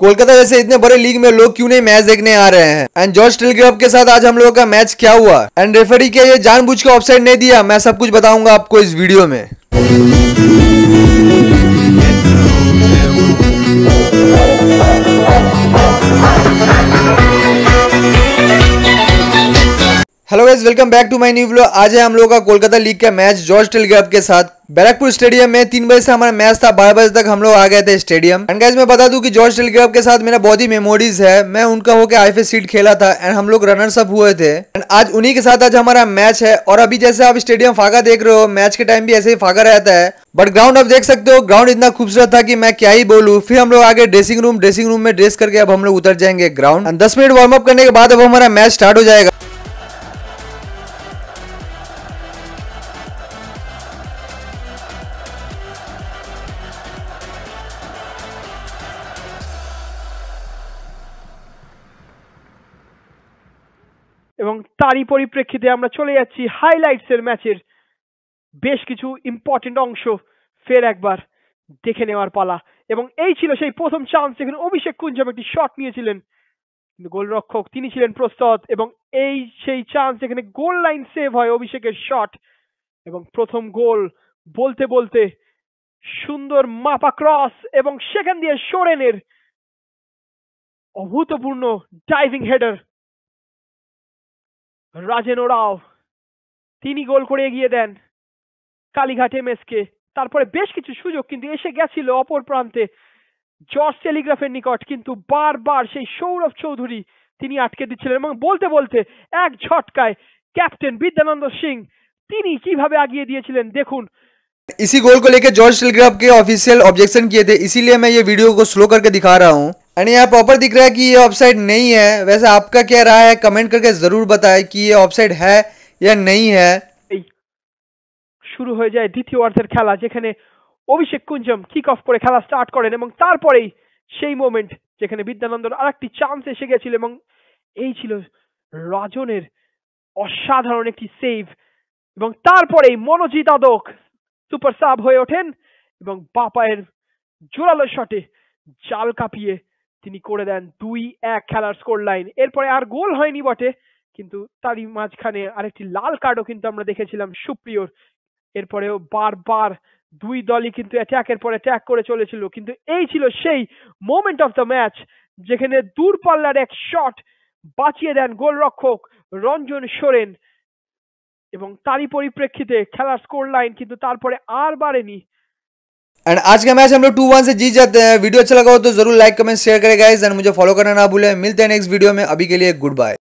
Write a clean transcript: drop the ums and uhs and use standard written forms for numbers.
कोलकाता जैसे इतने बड़े लीग में लोग क्यों नहीं मैच देखने आ रहे हैं। एंड जॉर्ज टेलीग्राफ के साथ आज हम लोगों का मैच क्या हुआ एंड रेफरी क्या ये जानबूझ के ऑफसाइड नहीं दिया, मैं सब कुछ बताऊंगा आपको इस वीडियो में। Hello guys, welcome back to my new vlog. आज है हम लोगों का कोलकाता लीग का मैच जॉर्ज टेलीग्राफ के साथ बैरकपुर स्टेडियम में। 3 बजे से हमारा मैच था, 12 बजे तक हम लोग आ गए थे स्टेडियम। एंड गाइस मैं बता दूं कि जॉर्ज टेलीग्राफ के साथ मेरा बहुत ही मेमोरीज है। मैं उनका होकर आईएफए सीट खेला था एंड हम लोग रनर्स अप हुए थे एंड आज उन्हीं के साथ आज हमारा मैच है। और अभी जैसे आप स्टेडियम फाका देख रहे हो, मैच के टाइम भी ऐसे ही फाका रहता है, बट ग्राउंड आप देख सकते हो, ग्राउंड इतना खूबसूरत था कि मैं क्या ही बोलूं। फिर हम लोग आगे ड्रेसिंग रूम में ड्रेस करके अब हम लोग उतर जाएंगे ग्राउंड। 10 मिनट वार्म अप करने के बाद अब हमारा मैच स्टार्ट हो जाएगा। এবং তারই পরিপ্রেক্ষিতে আমরা চলে যাচ্ছি হাইলাইটসের ম্যাচের বেশ কিছু ইম্পর্টেন্ট অংশ ফের একবার দেখে নেওয়ার পালা। এবং এই ছিল সেই প্রথম চান্স যেখানে অভিষেক কুঞ্জম একটি শট নিয়েছিলেন, কিন্তু গোলরক্ষক তিনি ছিলেন প্রস্তুত। এবং এই সেই চান্স যেখানে গোল লাইন সেভ হয় অভিষেকের শট এবং প্রথম গোল বলতে বলতে সুন্দর মাপা ক্রস এবং সেখান দিয়ে সোরেনের অভূতপূর্ণ ডাইভিং হেডার। রাজেন ওরাও তিনি গোল করে এগিয়ে দেন কালীঘাট এমএসকে। তারপরে বেশ কিছু সুযোগ কিন্তু এসে গেছিল অপর প্রান্তে জর্জ টেলিগ্রাফের নিকট, কিন্তু বারবার সেই সৌরভ চৌধুরী তিনি আটকে দিচ্ছিলেন। এবং বলতে বলতে এক ঝটকায় ক্যাপ্টেন বিদ্যানন্দ সিং তিনি কিভাবে আগিয়ে দিয়েছিলেন দেখুন। इसी गोल को लेकर जॉर्ज टेलीग्राफ के ऑफिशियल ऑब्जेक्शन किए थे, इसीलिए मैं ये वीडियो को स्लो करके दिखा रहा हूँ। एंड यहाँ प्रॉपर दिख रहा है कि ये ऑफसाइड नहीं है। वैसे आपका क्या राय है, कमेंट करके जरूर बताएं कि ये ऑफसाइड है या नहीं है। শুরু হয়ে যায় দ্বিতীয় অর্ধের খেলা, যেখানে অভিষেক কুঞ্জম কিক অফ করে খেলা স্টার্ট করেন এবং তারপরেই সেই মোমেন্ট যেখানে বিদ্যানন্দর আরেকটি চান্স এসে গেছিল এবং এই ছিল রাজনের অসাধারণ একটি সেভ। এবং তারপরেই মনোজিৎ আদক সুপার সাব হয়ে ওঠেন এবং বাপায়ের জোরালো শটে জাল কাঁপিয়ে তিনি করে দেন 2-1 খেলার স্কোর লাইন। এরপরে আর গোল হয়নি বটে, কিন্তু তারই মাঝখানে আরেকটি লাল কার্ডও কিন্তু আমরা দেখেছিলাম সুপ্রিয়র। এরপরেও বারবার দুই দলই কিন্তু অ্যাটাকের পর অ্যাটাক করে চলেছিল, কিন্তু এই ছিল সেই মোমেন্ট অফ দ্য ম্যাচ যেখানে দূরপাল্লার এক শট বাঁচিয়ে দেন গোলরক্ষক রঞ্জন সোরেন এবং তারই পরিপ্রেক্ষিতে খেলার স্কোর লাইন কিন্তু তারপরে আর বাড়েনি। एंड आज का मैच हम लोग 2-1 से जीत जाते हैं। वीडियो अच्छा लगा हो तो जरूर लाइक कमेंट शेयर करें गाइस एंड मुझे फॉलो करना ना भूलें। मिलते हैं नेक्स्ट वीडियो में, अभी के लिए गुड बाय।